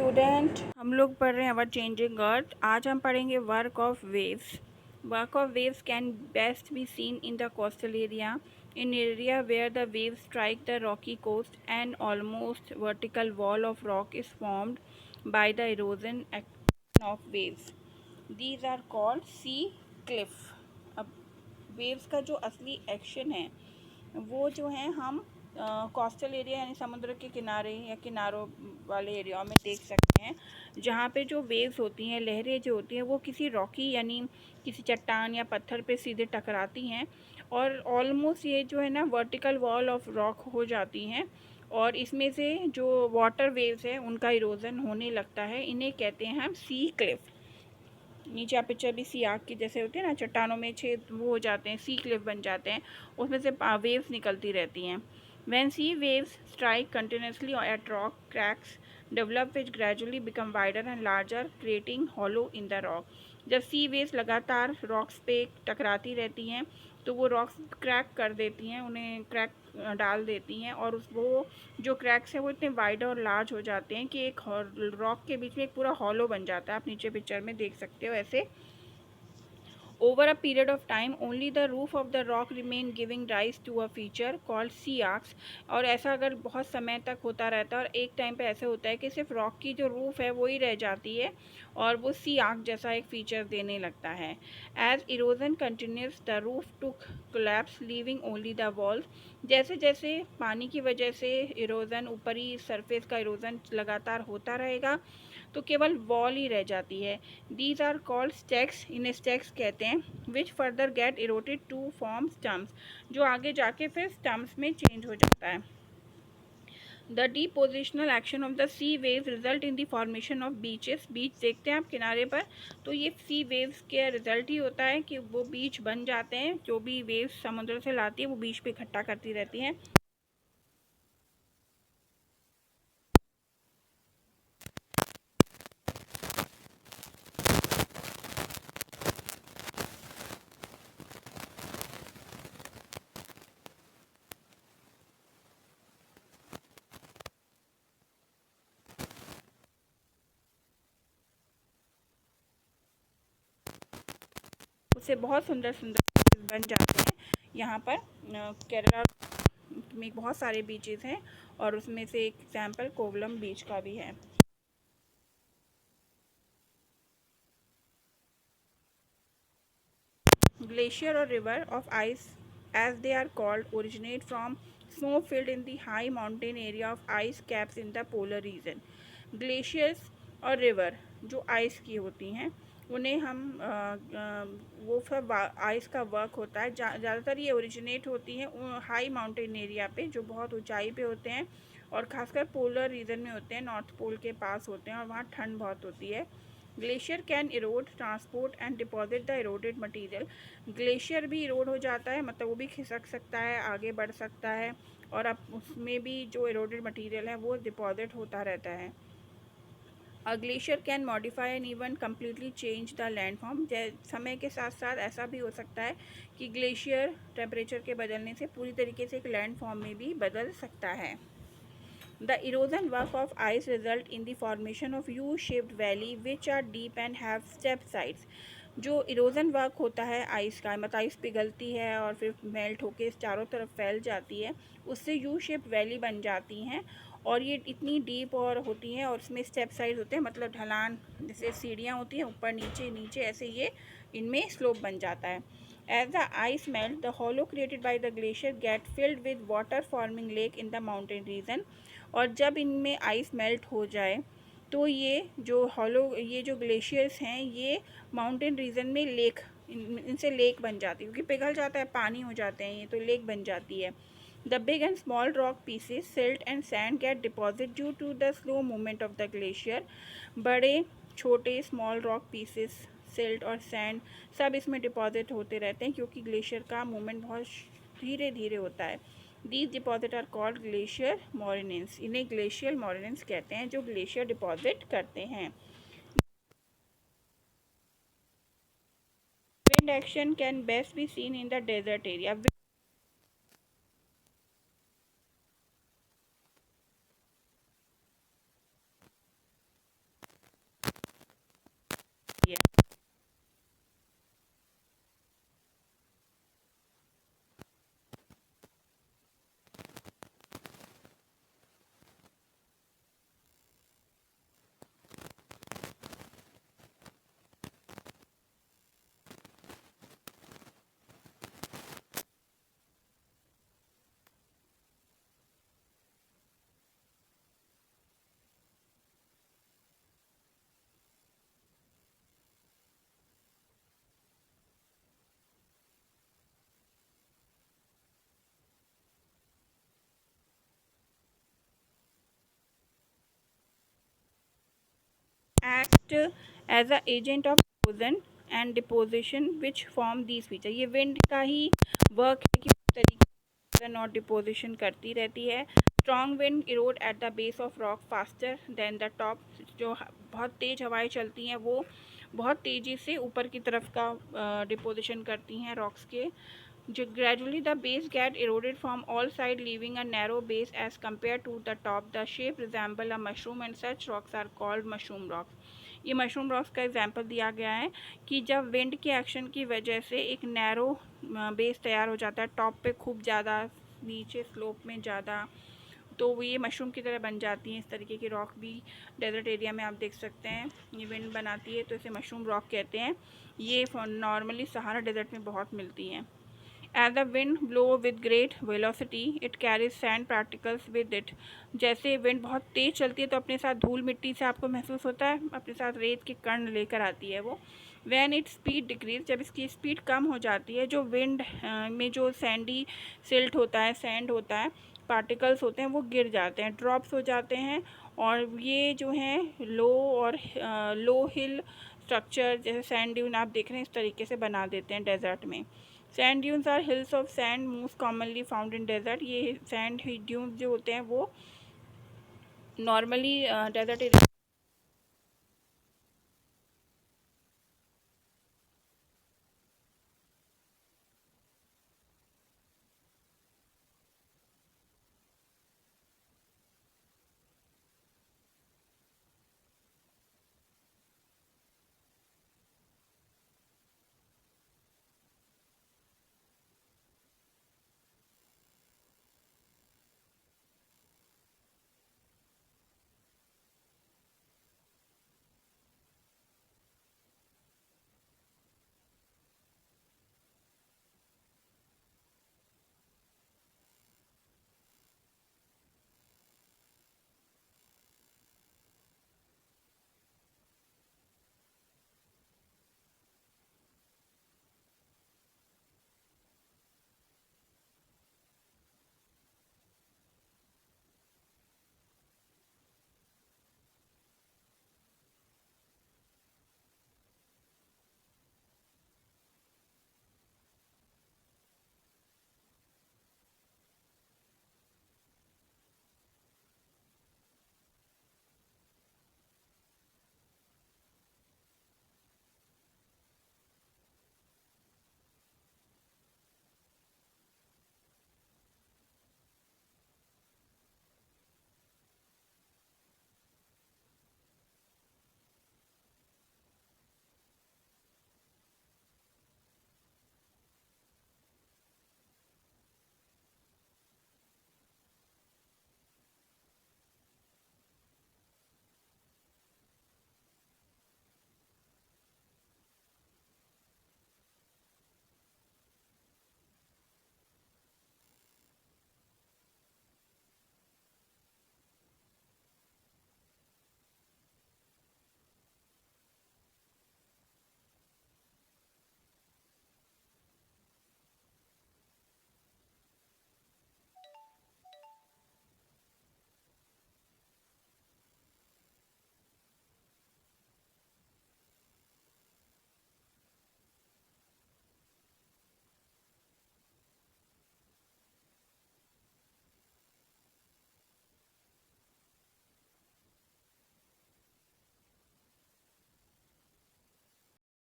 Student, हम लोग पढ़ रहे हैं अवर चेंजिंग अर्थ। आज हम पढ़ेंगे work of waves. Work of waves can best be seen in the coastal area where the waves strike the rocky coast and almost vertical wall of rock is formed by the erosion action of waves. These are called sea cliff. अब waves का जो असली action है वो जो है हम coastal area यानी समुद्र के किनारे या किनारों वाले एरिया में देख सकते हैं, जहाँ पे जो वेव्स होती हैं, लहरें जो होती हैं, वो किसी रॉकी यानी किसी चट्टान या पत्थर पे सीधे टकराती हैं और ऑलमोस्ट ये जो है ना वर्टिकल वॉल ऑफ रॉक हो जाती हैं और इसमें से जो वाटर वेव्स है उनका इरोजन होने लगता है। इन्हें कहते हैं हम सी क्लिफ। नीचे आप पिक्चर भी सी आग की जैसे होती है ना, चट्टानों में छेद वो हो जाते हैं, सी क्लिफ बन जाते हैं, उसमें से वेव्स निकलती रहती हैं। When sea waves strike continuously at rock cracks develop which gradually become wider and larger creating hollow in the rock. जब सी वेव्स लगातार रॉक्स पे टकराती रहती हैं तो वो रॉक्स क्रैक कर देती हैं, उन्हें क्रैक डाल देती हैं और उस वो जो क्रैक्स हैं वो इतने वाइड और लार्ज हो जाते हैं कि एक रॉक के बीच में एक पूरा हॉलो बन जाता है। आप नीचे पिक्चर में देख सकते हो ऐसे। Over a period of time, only the roof of the rock remain giving rise to a feature called sea arcs। और ऐसा अगर बहुत समय तक होता रहता है और एक टाइम पे ऐसे होता है कि सिर्फ रॉक की जो रूफ है वो ही रह जाती है और वो सी आर्क जैसा एक फीचर देने लगता है। As erosion continues the roof to collapse leaving only the walls. जैसे जैसे पानी की वजह से इरोजन, ऊपरी सरफेस का इरोजन लगातार होता रहेगा तो केवल वॉल ही रह जाती है। These are called stacks. इन्हें स्टैक्स कहते हैं। Which further get eroded to form stumps, जो आगे जाके फिर स्टम्प्स में चेंज हो जाता है। The depositional action of the sea waves result in the formation of beaches. Beach देखते हैं आप किनारे पर, तो ये सी वेव्स के रिजल्ट ही होता है कि वो बीच बन जाते हैं। जो भी वेव्स समुद्र से लाती है वो बीच पे इकट्ठा करती रहती हैं। उससे बहुत सुंदर सुंदर बन जाते हैं। यहाँ पर केरला में बहुत सारे बीचेस हैं और उसमें से एक एग्जाम्पल कोवलम बीच का भी है। ग्लेशियर और river of ice as they are called originate from snow field in the high mountain area of ice caps in the polar region. Glaciers और रिवर जो आइस की होती हैं उन्हें हम वो सब आइस का वर्क होता है। ज़्यादातर ये ओरिजिनेट होती हैं हाई माउंटेन एरिया पे जो बहुत ऊंचाई पे होते हैं और खासकर पोलर रीजन में होते हैं, नॉर्थ पोल के पास होते हैं और वहाँ ठंड बहुत होती है। Glacier can Erode transport and deposit the eroded material. Glacier भी इरोड हो जाता है, मतलब वो भी खिसक सकता है, आगे बढ़ सकता है और अब उसमें भी जो इरोडेड मटेरियल है वो डिपॉजिट होता रहता है। A glacier can modify and even completely change the landform। समय के साथ साथ ऐसा भी हो सकता है कि ग्लेशियर टेम्परेचर के बदलने से पूरी तरीके से एक लैंड फॉर्म में भी बदल सकता है। The erosion work of ice result in the formation of U-shaped valley which are deep and have step sides। जो इरोजन वर्क होता है आइस का, मतलब आइस पिघलती है और फिर मेल्ट होके चारों तरफ फैल जाती है, उससे यू शेप वैली बन जाती हैं और ये इतनी डीप और होती हैं और इसमें स्टेप साइड होते हैं, मतलब ढलान जैसे सीढ़ियाँ होती हैं ऊपर नीचे नीचे, ऐसे ये इनमें स्लोप बन जाता है। As the ice melt the hollow created by the glacier get filled with water forming lake in the mountain region. और जब इनमें आइस मेल्ट हो जाए तो ये जो हॉलो, ये जो ग्लेशियर्स हैं ये माउंटेन रीजन में लेक, इनसे लेक बन जाती है क्योंकि पिघल जाता है, पानी हो जाते हैं ये, तो लेक बन जाती है। The big and small rock pieces silt and sand get deposit due to the slow movement of the glacier. बड़े छोटे स्मॉल रॉक पीसेस, सिल्ट और सैंड सब इसमें डिपॉजिट होते रहते हैं क्योंकि ग्लेशियर का मूवमेंट बहुत धीरे धीरे होता है। These deposit are called glacier moraines। इन्हें ग्लेशियर मोरेनेंस कहते हैं जो ग्लेशियर डिपॉजिट करते हैं। Wind action can best be seen in the desert area। act as a agent of erosion and deposition which form these features. ये wind का ही work है कि इस तरीके से नॉट डिपोजिशन करती रहती है. Strong wind Erode at the base of rock faster than the top. जो बहुत तेज़ हवाएं चलती हैं वो बहुत तेज़ी से ऊपर की तरफ का डिपोजिशन करती हैं रॉक्स के. Gradually the base get eroded from all sides, leaving a narrow base as compared to the top. The shape resemble a mushroom and such rocks are called mushroom rocks. ये mushroom rocks का example दिया गया है कि जब wind के action की वजह से एक नैरो बेस तैयार हो जाता है, टॉप पे खूब ज़्यादा, नीचे स्लोप में ज़्यादा, तो वो ये मशरूम की तरह बन जाती हैं. इस तरीके की रॉक भी डेजर्ट एरिया में आप देख सकते हैं. ये विंड बनाती है तो इसे मशरूम रॉक कहते हैं. ये नॉर्मली सहारा डेजर्ट में बहुत मिलती हैं. As the wind blow with great velocity, it carries sand particles with it. जैसे विंड बहुत तेज़ चलती है तो अपने साथ धूल मिट्टी से आपको महसूस होता है, अपने साथ रेत के कण लेकर आती है वो. When its speed decrease, जब इसकी स्पीड कम हो जाती है, जो विंड में जो सैंडी सिल्ट होता है, सैंड होता है, पार्टिकल्स होते हैं, वो गिर जाते हैं, ड्रॉप्स हो जाते हैं. और ये जो हैं लो हिल स्ट्रक्चर जैसे सैंड ड्यून आप देख रहे हैं इस तरीके से बना देते हैं डेजर्ट में. Sand dunes are hills of sand most commonly found in desert. ये सैंड ड्यून्स जो होते हैं वो नॉर्मली डेजर्ट एरिया